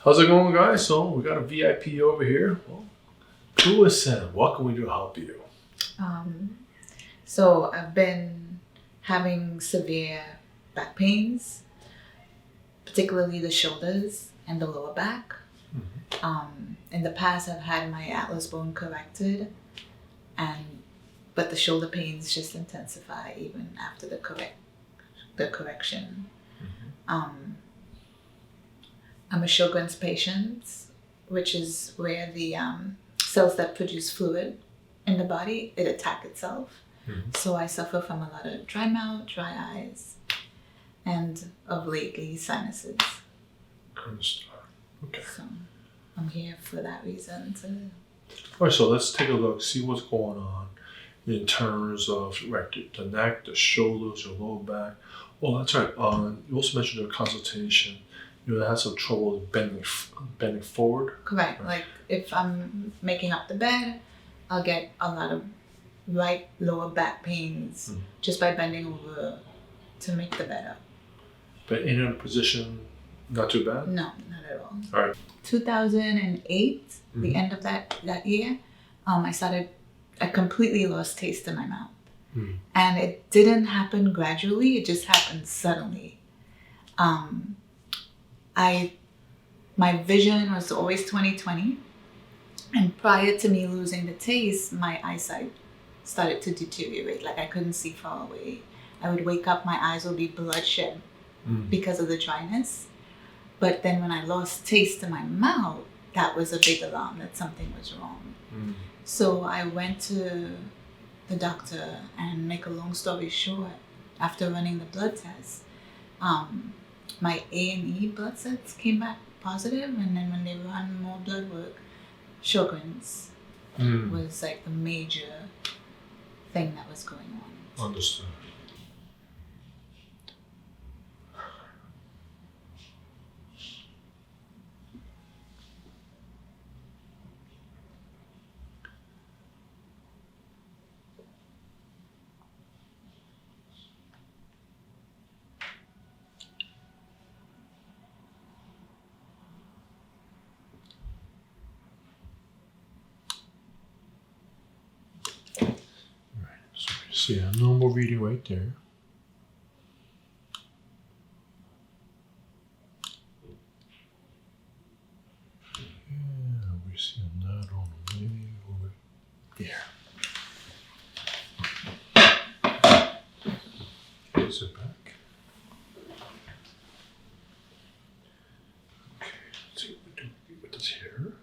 How's it going, guys? So we got a VIP over here. Well, who is Sam? What can we do to help you? So I've been having severe back pains, particularly the shoulders and the lower back. In the past, I've had my atlas bone corrected, but the shoulder pains just intensify even after the correction. I'm a Sjogren's patient, which is where the cells that produce fluid in the body, it attack itself. So I suffer from a lot of dry mouth, dry eyes, and of lately sinuses. Okay. So I'm here for that reason. All right, so let's take a look, see what's going on in terms of the neck, the shoulders, your lower back. Oh, that's right. You also mentioned your consultation. You had some trouble bending forward. Correct. Like if I'm making up the bed, I'll get a lot of right lower back pains just by bending over to make the bed up. But in a position, not too bad? No, not at all. All right. 2008, the end of that year, I completely lost taste in my mouth. And it didn't happen gradually, it just happened suddenly. My vision was always 20/20, and prior to me losing the taste, my eyesight started to deteriorate. Like I couldn't see far away. I would wake up, my eyes would be bloodshot because of the dryness. But then when I lost taste in my mouth, that was a big alarm that something was wrong. So I went to the doctor, and make a long story short, after running the blood test, my A&E blood sets came back positive, and then when they run more blood work, Sjogren's was like the major thing that was going on. Understood. See a normal reading right there. Yeah, we see a knot on the way over there. Is it back? Okay, let's see what we do with this here.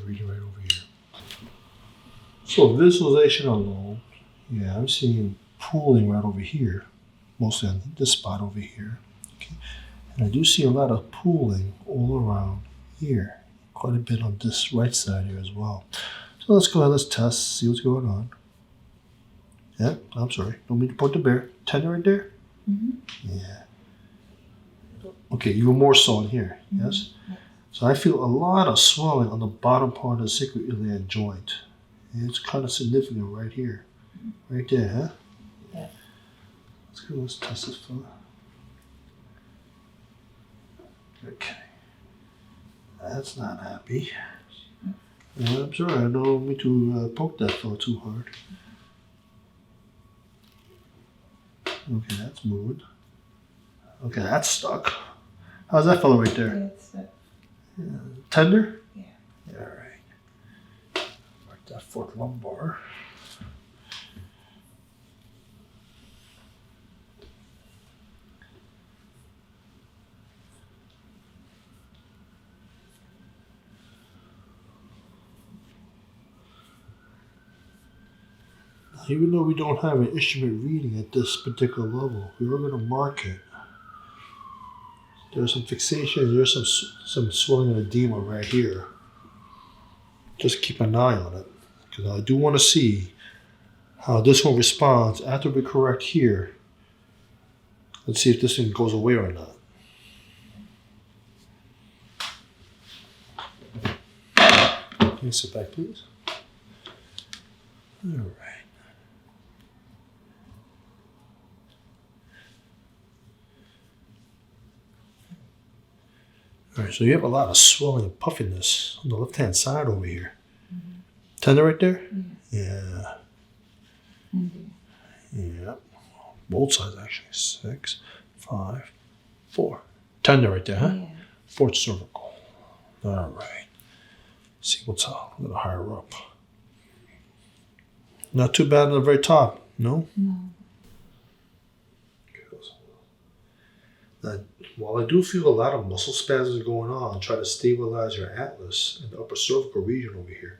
Reading right over here. So visualization alone, yeah, I'm seeing pooling right over here, mostly on this spot over here. Okay. And I do see a lot of pooling all around here, quite a bit on this right side here as well. So let's go ahead, let's test, see what's going on. Yeah, I'm sorry, don't mean to point the bear. Tender right there? Yeah. Okay, even more so in here, yes? So I feel a lot of swelling on the bottom part of the sacroiliac joint. It's kind of significant right here. Right there, huh? Yeah. Let's go, let's test this fella. Okay. That's not happy. I'm sorry, I don't mean to poke that fella too hard. Okay, that's moving. Okay, that's stuck. How's that fella right there? Yeah, it's stuck. Yeah. Tender? Yeah. Yeah, all right. Mark that fourth lumbar. Now, even though we don't have an instrument reading at this particular level, we are going to mark it. There's some fixation, there's some swelling and edema right here. Just keep an eye on it, because I do want to see how this one responds after we correct here. Let's see if this thing goes away or not. Can you sit back, please? All right. All right, so you have a lot of swelling and puffiness on the left-hand side over here. Mm-hmm. Tender right there? Yeah. Mm-hmm. Yeah. Both sides, actually. 6, 5, 4. Tender right there, huh? Yeah. Fourth cervical. All right. See what's a little higher up. Not too bad on the very top, no? No. Now, while I do feel a lot of muscle spasms going on, try to stabilize your atlas in the upper cervical region over here.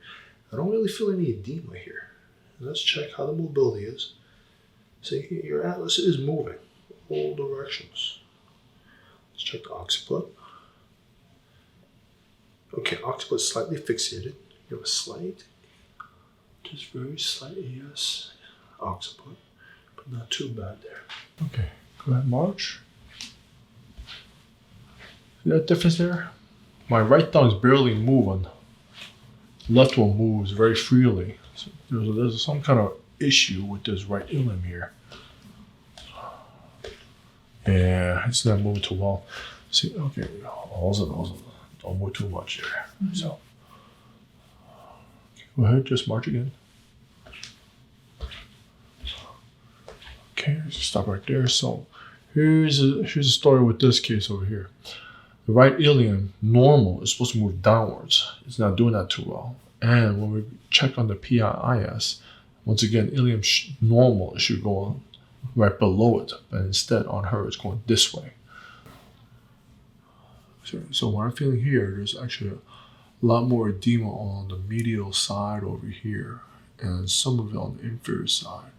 I don't really feel any edema here. Let's check how the mobility is. See, your atlas is moving all directions. Let's check the occiput. Okay, occiput is slightly fixated. You have a slight, just very slight, yes, occiput, but not too bad there. Okay, go ahead, March. See that difference there? My right thumb is barely moving. Left one moves very freely. So there's some kind of issue with this right ilium here. Yeah, it's not moving too well. See, okay, also, don't move too much there. Mm-hmm. So, go ahead, just march again. Okay, just stop right there. So, here's a story with this case over here. The right ilium, normal, is supposed to move downwards. It's not doing that too well. And when we check on the PIEX, once again, ilium normal, it should go on right below it, but instead on her, it's going this way. So what I'm feeling here, there's actually a lot more edema on the medial side over here, and some of it on the inferior side.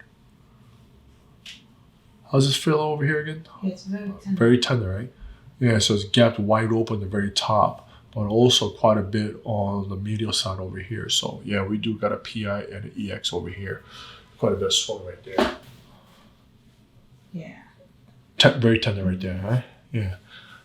How's this feel over here again? It's very tender. Very tender, right? Yeah, so it's gapped wide open at the very top, but also quite a bit on the medial side over here. So yeah, we do got a PI and an EX over here. Quite a bit of swelling right there. Yeah. Very tender right there, right? Yeah.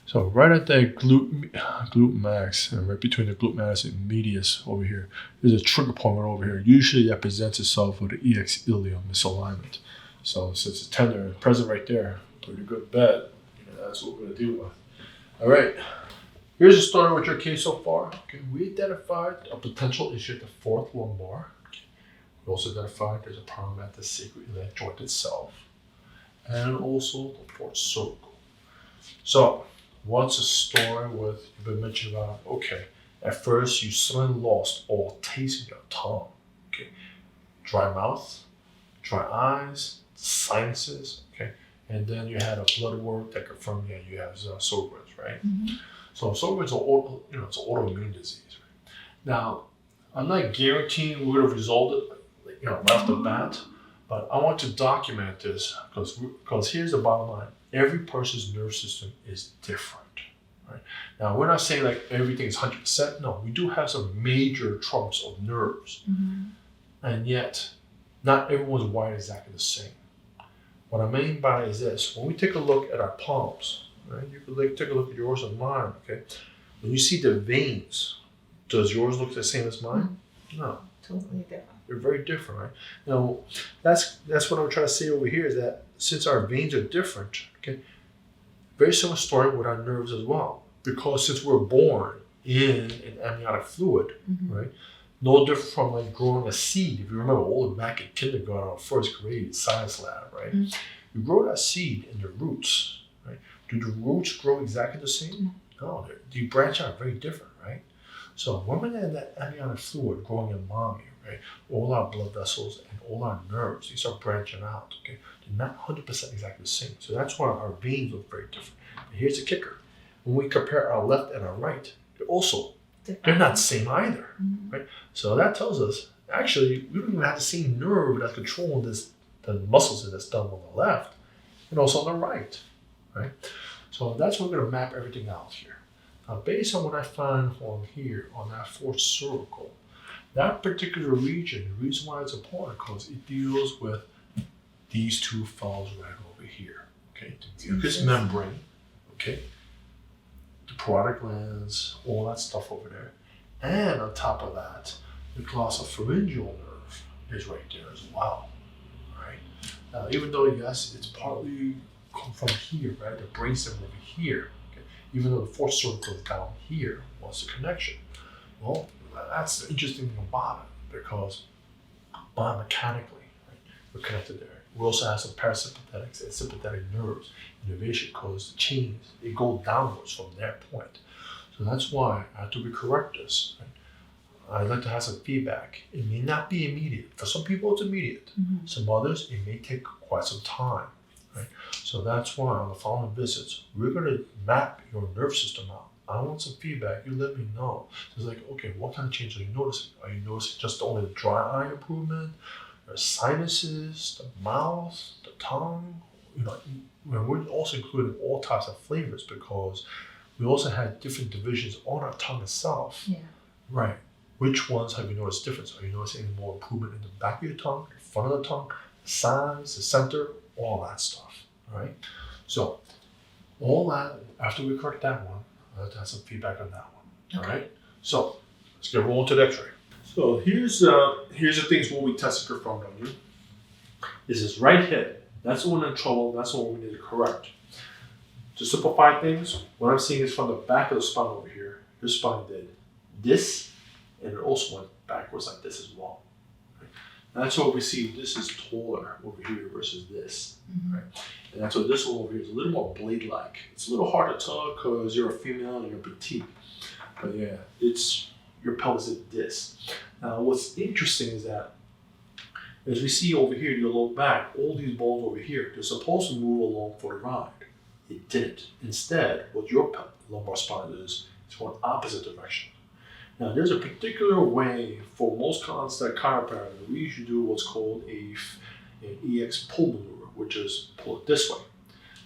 So right at the glute max, and right between the glute max and medius over here, there's a trigger point right over here. Usually that presents itself with the EX ilium misalignment. So since it's tender and present right there, pretty good bet. That's what we're gonna deal with. All right. Here's a story with your case so far. Okay, we identified a potential issue at the fourth lumbar. Okay. We also identified there's a problem at the sacroiliac joint itself, and also the fourth cervical. So, what's the story with you've been mentioning about? Okay, at first you suddenly lost all taste in your tongue. Okay, dry mouth, dry eyes, sinuses. Okay, and then you had a blood work that confirmed you have Sjogren's, right? Mm-hmm. So Sjogren's it's an autoimmune disease, right? Now, I'm not guaranteeing we're going to resolve it, right off the bat, but I want to document this because here's the bottom line: every person's nervous system is different, right? Now, we're not saying like everything is 100%. No, we do have some major trumps of nerves, mm-hmm. and yet not everyone's wired exactly the same. What I mean by is this: when we take a look at our palms, right? You could take a look at yours and mine, okay? When you see the veins, does yours look the same as mine? No. Totally different. They're very different, right? Now, that's what I'm trying to say over here is that since our veins are different, okay, very similar story with our nerves as well. Because since we're born in an amniotic fluid, mm-hmm. right? No different from like growing a seed. If you remember all the back in kindergarten or first grade science lab, right? Mm-hmm. You grow that seed in the roots, right? Do the roots grow exactly the same? No, they branch out very different, right? So when we're in that amniotic fluid growing in mommy, right? All our blood vessels and all our nerves, they start branching out, okay? They're not 100% exactly the same. So that's why our veins look very different. But here's the kicker. When we compare our left and our right, they're not the same either, mm-hmm. right? So that tells us, actually, we don't even have the same nerve that's controlling the muscles in this thumb on the left, and also on the right, right? So that's what we're going to map everything out here. Now, based on what I find on here, on that fourth cervical, that particular region, the reason why it's important, because it deals with these two fellows right over here, okay? The mucous membrane, okay? The parotid glands, all that stuff over there. And on top of that, the glossopharyngeal nerve is right there as well, right? Now, even though, yes, it's partly come from here, right? The brainstem over here, okay? Even though the fourth cervical is down here, what's the connection? Well, that's the interesting thing about it, because biomechanically, right, we're connected there. We also have some parasympathetic and sympathetic nerves, innervation, because the chains, they go downwards from that point. So that's why, after we correct this, right, I'd like to have some feedback. It may not be immediate. For some people, it's immediate. Mm-hmm. Some others, it may take quite some time, right? So that's why on the following visits, we're going to map your nerve system out. I want some feedback. You let me know. So it's like, okay, what kind of changes are you noticing? Are you noticing just only the dry eye improvement, your sinuses, the mouth, the tongue? You know, we're also including all types of flavors, because we also had different divisions on our tongue itself. Yeah. Right. Which ones have you noticed difference? Are you noticing any more improvement in the back of your tongue, the front of the tongue, the sides, the center, all that stuff, all right? So all that, after we correct that one, I'll have to have some feedback on that one, all right? So let's get rolling to the x-ray. So here's the things what we tested confirmed on you. This is right hip. That's the one in trouble. That's the one we need to correct. To simplify things, what I'm seeing is from the back of the spine over here, your spine did this, and it also went backwards like this as well. Right? And that's what we see. This is taller over here versus this. Mm-hmm. Right? And that's what this one over here is a little more blade-like. It's a little hard to tell because you're a female and you're petite. But yeah, it's your pelvis is this. Now, what's interesting is that as we see over here, your low back, all these bones over here, they're supposed to move along for the ride. It didn't. Instead, what your lumbar spine is, it's going opposite direction. Now, there's a particular way for most Gonstead chiropractors. We usually do what's called an EX pull maneuver, which is pull it this way.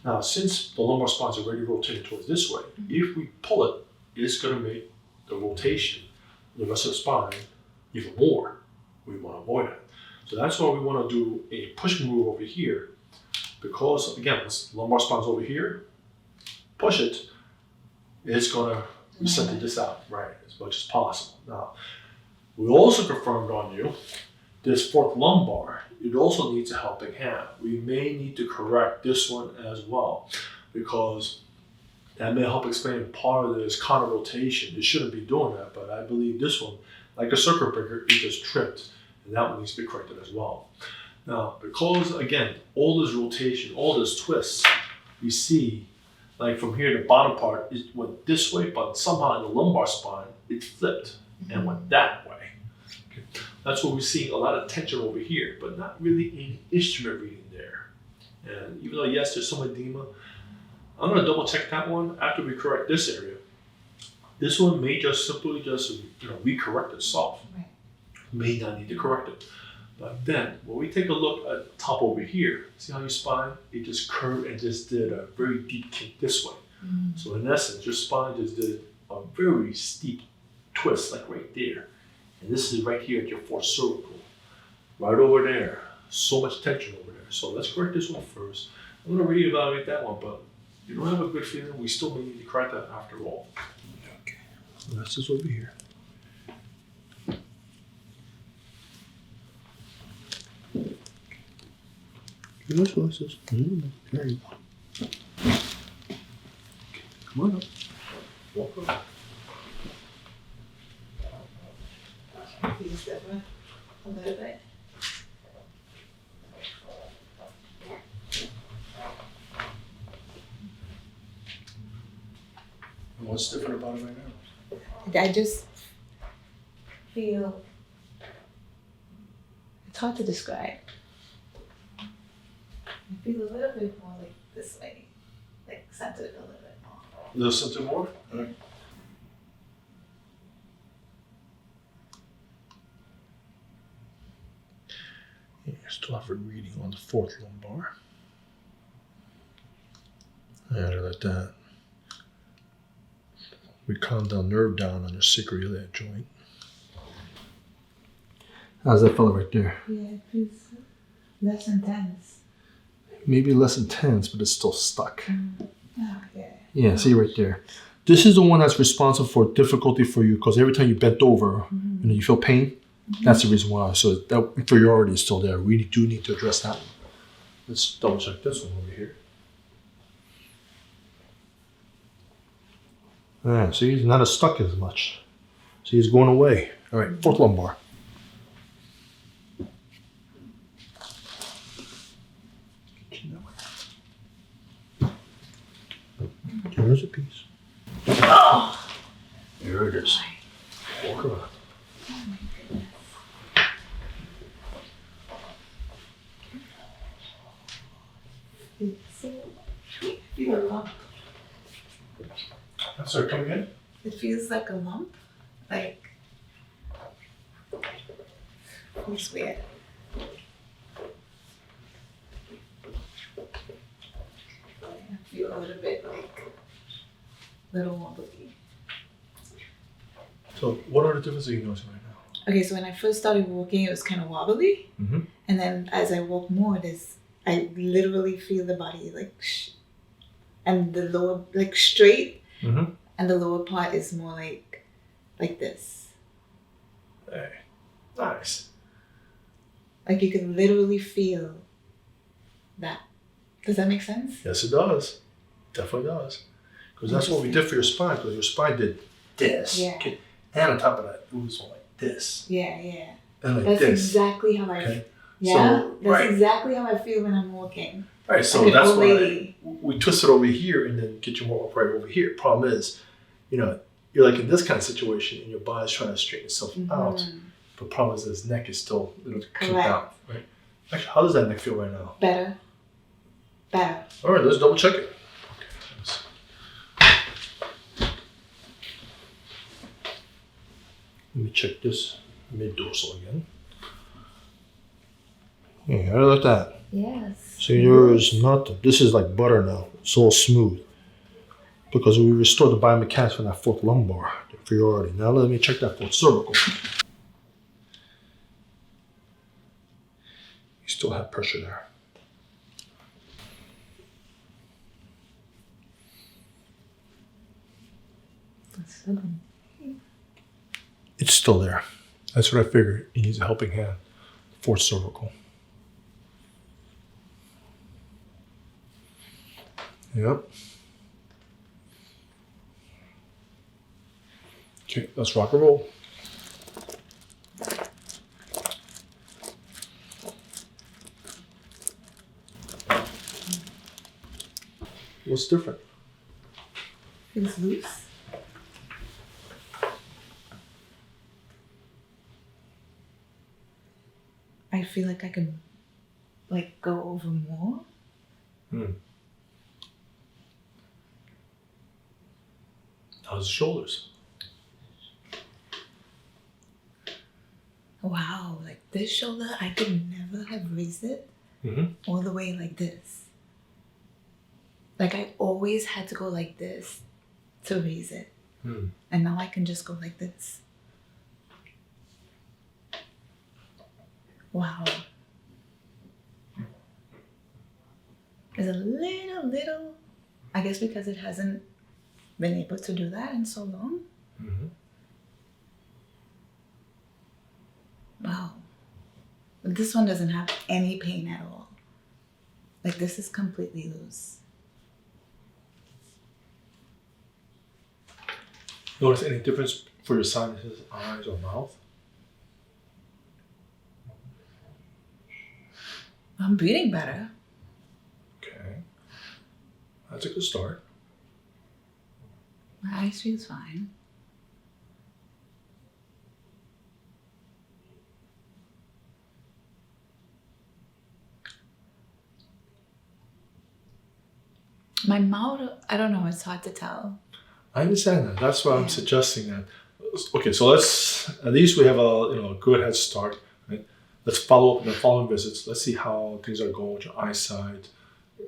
Now, since the lumbar spine is already rotating towards this way, if we pull it, it's going to make the rotation, the rest of the spine, even more. We want to avoid it. So that's why we want to do a push move over here, because again, this lumbar spine's over here. Push it, it's going to center this out, right, as much as possible. Now, we also confirmed on you this fourth lumbar. It also needs a helping hand. We may need to correct this one as well, because that may help explain part of this counter rotation. It shouldn't be doing that, but I believe this one, like a circuit breaker, it just tripped, and that one needs to be corrected as well. Now, because again, all this rotation, all this twists, we see, like from here, the bottom part, it went this way, but somehow in the lumbar spine, it flipped and went that way. Okay. That's what we're seeing, a lot of tension over here, but not really any instrument reading there. And even though, yes, there's some edema, I'm going to double check that one after we correct this area. This one may just simply recorrect itself. Right. May not need to correct it. But then, when we take a look at the top over here, see how your spine, it just curved and just did a very deep kink this way. Mm. So in essence, your spine just did a very steep twist, like right there. And this is right here at your fourth cervical. Right over there. So much tension over there. So let's correct this one first. I'm going to reevaluate that one, but you don't have a good feeling, we still may need to correct that after all. Okay, so that's just over here. Good choices. There you go. Come on up. Walk up. Can you step up a little bit? What's different about it right now? I just feel, it's hard to describe. I feel a little bit more like this way, like centered a little bit more. A little something more? All right. Yeah, still have a reading on the fourth lumbar. And like that. We calm down nerve down on your sacroiliac joint. How's that feel right there? Yeah, it feels less intense. Maybe less intense, but it's still stuck. Oh, yeah. Yeah, see right there. This is the one that's responsible for difficulty for you, because every time you bent over and you feel pain, That's the reason why. So that inferiority is still there. We do need to address that one. Let's double check this one over here. Yeah, see, he's not as stuck as much. See, he's going away. All right, fourth lumbar. Here's a piece. Oh! There it is. Walk around. Feel a lump. I'm sorry, come again? It feels like a lump. Like, it's weird. I feel a little bit like, little wobbly. So, what are the differences you noticing right now? Okay, so when I first started walking, it was kind of wobbly. Mm-hmm. And then as I walk more, I literally feel the body like, and the lower, like straight. Mm-hmm. And the lower part is more like this. Hey, nice. Like you can literally feel that. Does that make sense? Yes, it does. Definitely does. Because that's what we did for your spine. Because your spine did this. Yeah. Okay. And on top of that, it was like this. Yeah, yeah. And like That's this. exactly how I feel. Okay. Yeah, So, that's right. exactly how I feel when I'm walking. Right, so Like an that's old why lady. we twist it over here and then get you more upright over here. Problem is, you're like in this kind of situation and your body's trying to straighten itself out. But problem is his neck is still a little kicked Correct. down, right? Actually, how does that neck feel right now? Better. Better. All right, let's double check it. Let me check this mid-dorsal again. Yeah, how about that? Yes. See, there's nothing. This is like butter now. It's all smooth. Because we restored the biomechanics from that fourth lumbar, the inferiority. Now let me check that fourth cervical. You still have pressure there. It's still there. That's what I figured. He needs a helping hand. Fourth cervical. Yep. Okay, let's rock and roll. What's different? Feels loose. I feel like I can go over more. How's the shoulders? Wow, like this shoulder, I could never have raised it all the way like this. Like I always had to go like this to raise it. And now I can just go like this. Wow. There's a little, I guess because it hasn't been able to do that in so long. Wow. But this one doesn't have any pain at all. Like this is completely loose. Notice any difference for your sinuses, eyes, or mouth? I'm breathing better. Okay. That's a good start. My eyes feels fine. My mouth, I don't know, it's hard to tell. I understand that. That's why I'm suggesting that. Okay, so let's, at least we have a good head start. Right? Let's follow up in the following visits. Let's see how things are going with your eyesight.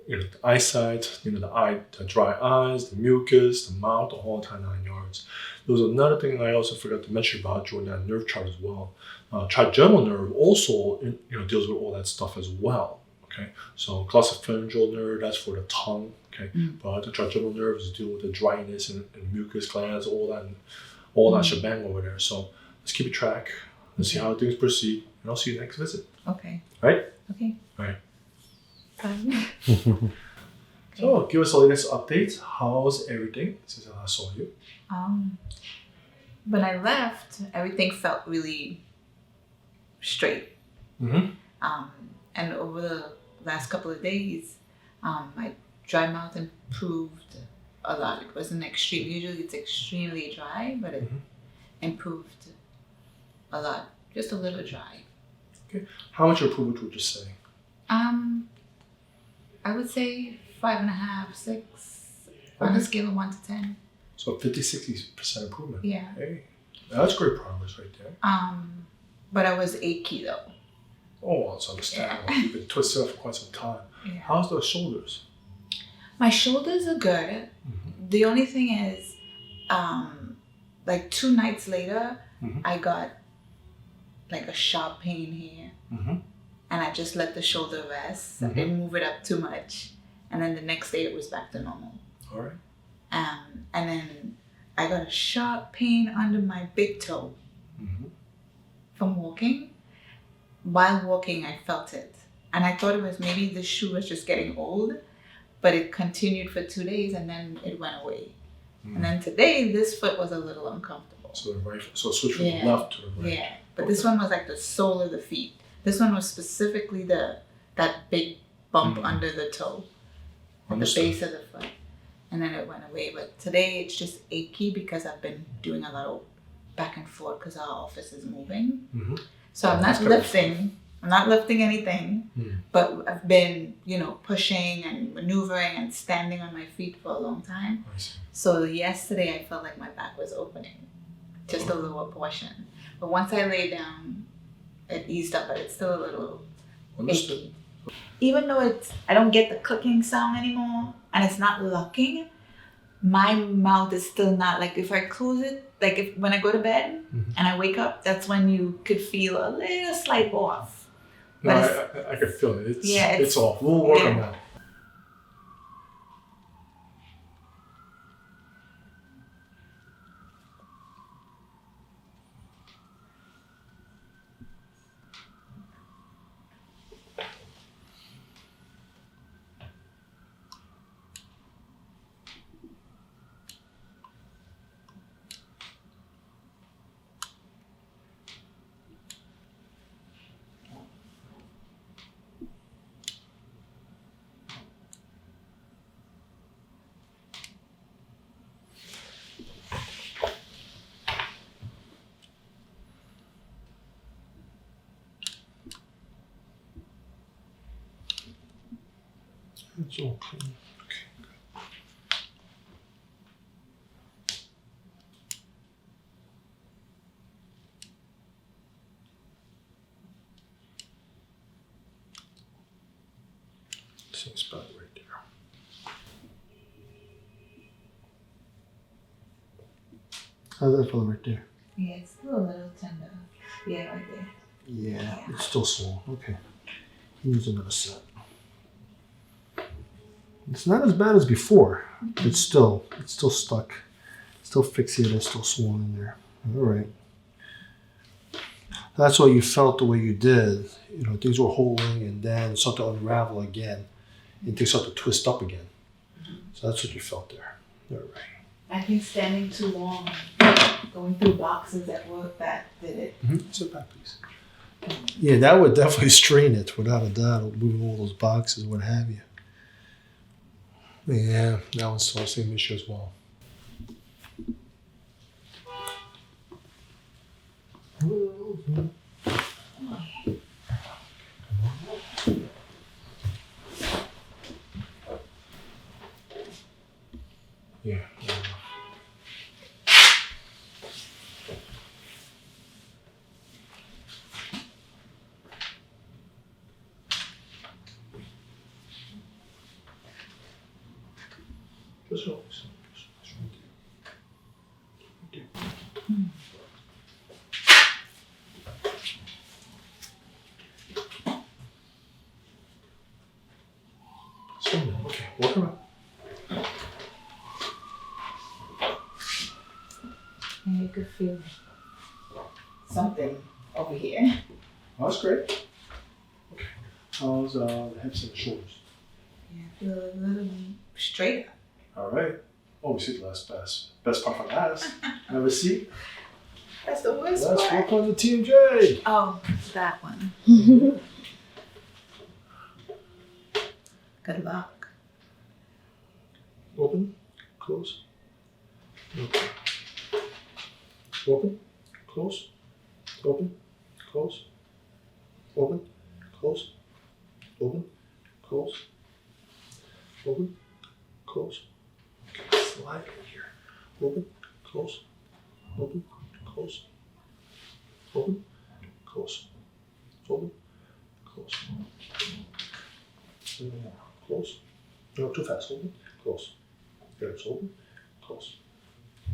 The eyesight, the dry eyes, the mucus, the mouth, the whole entire 9 yards. There was another thing I also forgot to mention about during that nerve chart as well. Trigeminal nerve also deals with all that stuff as well. Okay, so glossopharyngeal nerve, that's for the tongue. Okay, but the trigeminal nerve is dealing with the dryness and mucus glands, all that shebang over there. So let's keep a track. Let's see how things proceed, and I'll see you next visit. Okay. Right? Okay. All right. Bye. So, give us the latest updates. How's everything since I last saw you? When I left, everything felt really straight. Mm-hmm. And over the last couple of days, my dry mouth improved a lot. It wasn't extreme. Usually it's extremely dry, but it improved a lot. Just a little dry. Okay. How much improvement would you say? I would say 5.5, 6 on a scale of 1 to 10. So 50-60% improvement. Yeah. Hey, that's great progress right there. But I was achy though. Oh, well, it's understandable. You've been twisted up for quite some time. Yeah. How's the shoulders? My shoulders are good. Mm-hmm. The only thing is, like 2 nights later, I got like a sharp pain here. Mm-hmm. And I just let the shoulder rest. I didn't move it up too much. And then the next day it was back to normal. All right. And then I got a sharp pain under my big toe from walking. While walking, I felt it. And I thought it was maybe the shoe was just getting old, but it continued for 2 days and then it went away. And then today, this foot was a little uncomfortable. So the right, so switch from the left to the right. Yeah, but this one was like the sole of the feet. This one was specifically that big bump under the toe, at the base of the foot. And then it went away. But today it's just achy because I've been doing a lot of back and forth because our office is moving. So I'm not lifting. I'm not lifting anything, but I've been, pushing and maneuvering and standing on my feet for a long time. So yesterday I felt like my back was opening, just a lower portion. But once I lay down, it eased up, but it's still a little achy. Even though I don't get the clicking sound anymore, and it's not locking, my mouth is still not, like if I close it, like when I go to bed and I wake up, that's when you could feel a little slight off. No, I can feel it. It's off. We'll work on that. It's all clean. Okay. Same spot right there. How's that feel right there? Yeah, it's still a little tender. Yeah, right there. Yeah, it's still swollen. Okay. He needs another set. It's not as bad as before. It's still stuck. Still fixated, still swollen in there. All right. That's why you felt the way you did. Things were holding and then it started to unravel again. And things started to twist up again. So that's what you felt there. All right. I think standing too long, going through boxes at work, that did it. Sit back, please. Yeah, that would definitely strain it, without a doubt, moving all those boxes, what have you. Yeah, that one's still the same issue as well. Yeah. Just relax. Okay, walk around. And you could feel something over here. That's great. Okay. How's the hips and the shoulders? Yeah, I feel a little straighter. All right. Oh, we see the best part for last. Have a seat. That's the worst Let's part. work on the TMJ. Oh, that one. Good luck. Open, close. Okay. Open, close, open, close, open, close, open, close, open, close. Okay, slide in here. Open, close, open, close, open, close, open, close. A little more. Close. No, too fast. Open, close. Hips open, close,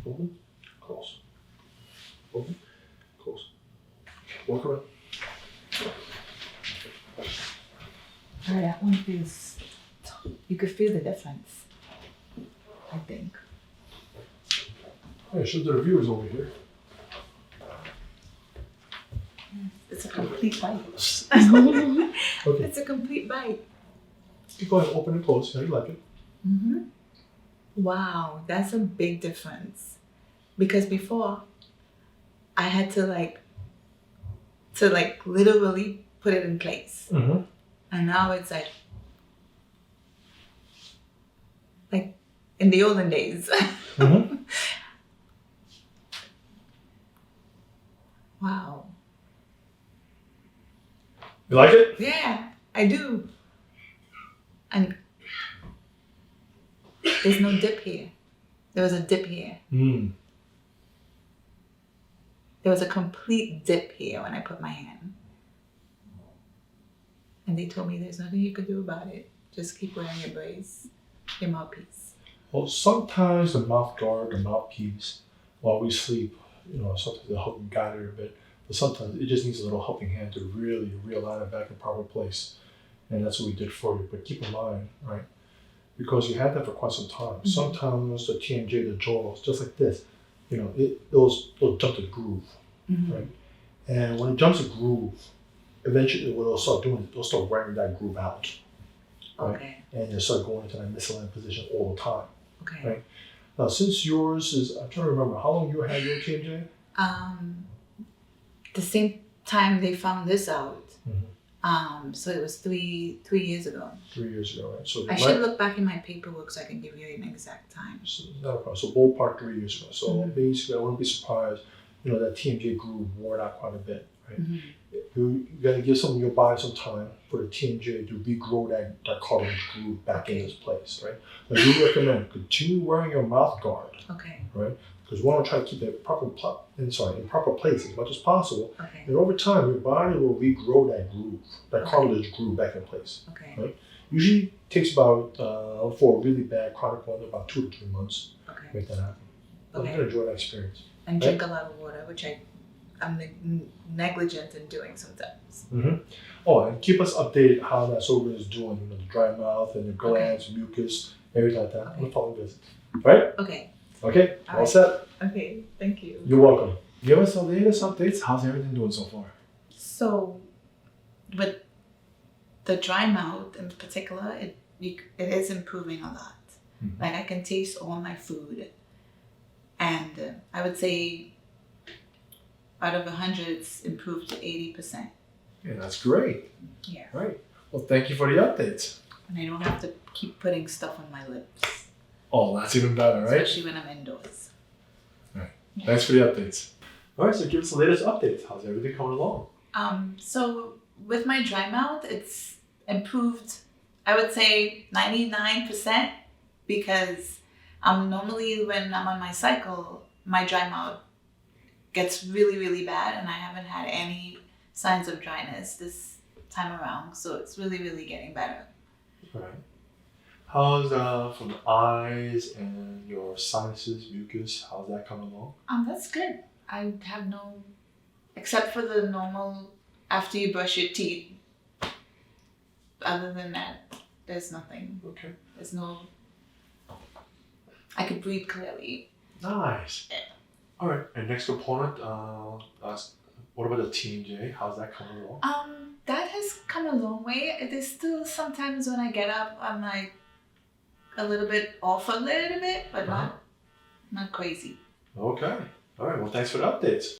open, close, open, close. Walk around. Oh, that one feels. You could feel the difference. I think. Hey, show the reviewers over here. It's a complete bite. Okay, It's a complete bite. keep going. Open and close. How you like it? Mm-hmm. Wow, that's a big difference. Because before, I had to literally put it in place. Mm-hmm. And now it's like in the olden days. Mm-hmm. Wow. You like it? Yeah, I do. And there's no dip here. There was a dip here. Mm. There was a complete dip here when I put my hand. And they told me there's nothing you could do about it. Just keep wearing your brace, your mouthpiece. Well, sometimes the mouth guard, the mouthpiece, while we sleep, sometimes they'll help guide it a bit. But sometimes it just needs a little helping hand to really realign it back in proper place. And that's what we did for you. But keep in mind, right, because you had that for quite some time. Mm-hmm. Sometimes the TMJ, the jaws, just like this, it'll jump the groove, Mm-hmm. right? And when it jumps the groove, eventually what it'll start doing is it'll start wearing that groove out. Right? Okay. And you'll start going into that misaligned position all the time. Okay. Right. Now, since yours is, I'm trying to remember, how long you had your TMJ? The same time they found this out. Mm-hmm. So it was three years ago. 3 years ago, right? So I should look back in my paperwork so I can give you an exact time. So, not a problem. So ballpark 3 years ago. So Mm-hmm. basically, I wouldn't be surprised, that TMJ groove wore out quite a bit, right? Mm-hmm. You got to give some of your body some time for the TMJ to regrow that cartilage groove back in its place, right? I do recommend continue wearing your mouth guard, Okay. right? Because we want to try to keep it in proper place as much as possible. Okay. And over time, your body will regrow that groove, that cartilage groove back in place. Okay. Right? Usually takes about, for a really bad chronic one, about 2 to 3 months to Okay. make that happen. But Okay. you're going to enjoy that experience. And drink a lot of water, which I'm negligent in doing sometimes. Mm-hmm. Oh, and keep us updated how that Sjogren is doing, the dry mouth and the glands, mucus, everything like that. Okay. On the following visit. Right? Okay. Okay, All all right. set. Okay. Thank you. You're welcome. Give us the latest updates. How's everything doing so far? So, with the dry mouth in particular, it is improving a lot. Mm-hmm. Like I can taste all my food, and I would say out of 100, it's improved to 80%. Yeah, that's great. Yeah. Right. Well, thank you for the updates. And I don't have to keep putting stuff on my lips, Oh, that's even better, right? especially when I'm indoors. Thanks for the updates. All right, so give us the latest updates. How's everything coming along? So with my dry mouth, it's improved, I would say 99%, because normally when I'm on my cycle, my dry mouth gets really, really bad, and I haven't had any signs of dryness this time around. So it's really, really getting better. All right. How's from the eyes and your sinuses, mucus, how's that coming along? That's good. I have no, except for the normal after you brush your teeth. Other than that, there's nothing. Okay. There's no, I could breathe clearly. Nice. All right, and next component, What about the TMJ? How's that coming along? That has come a long way. It is still sometimes when I get up, I'm like a little bit off a little bit, but not crazy. Okay. All right. Well, thanks for the updates.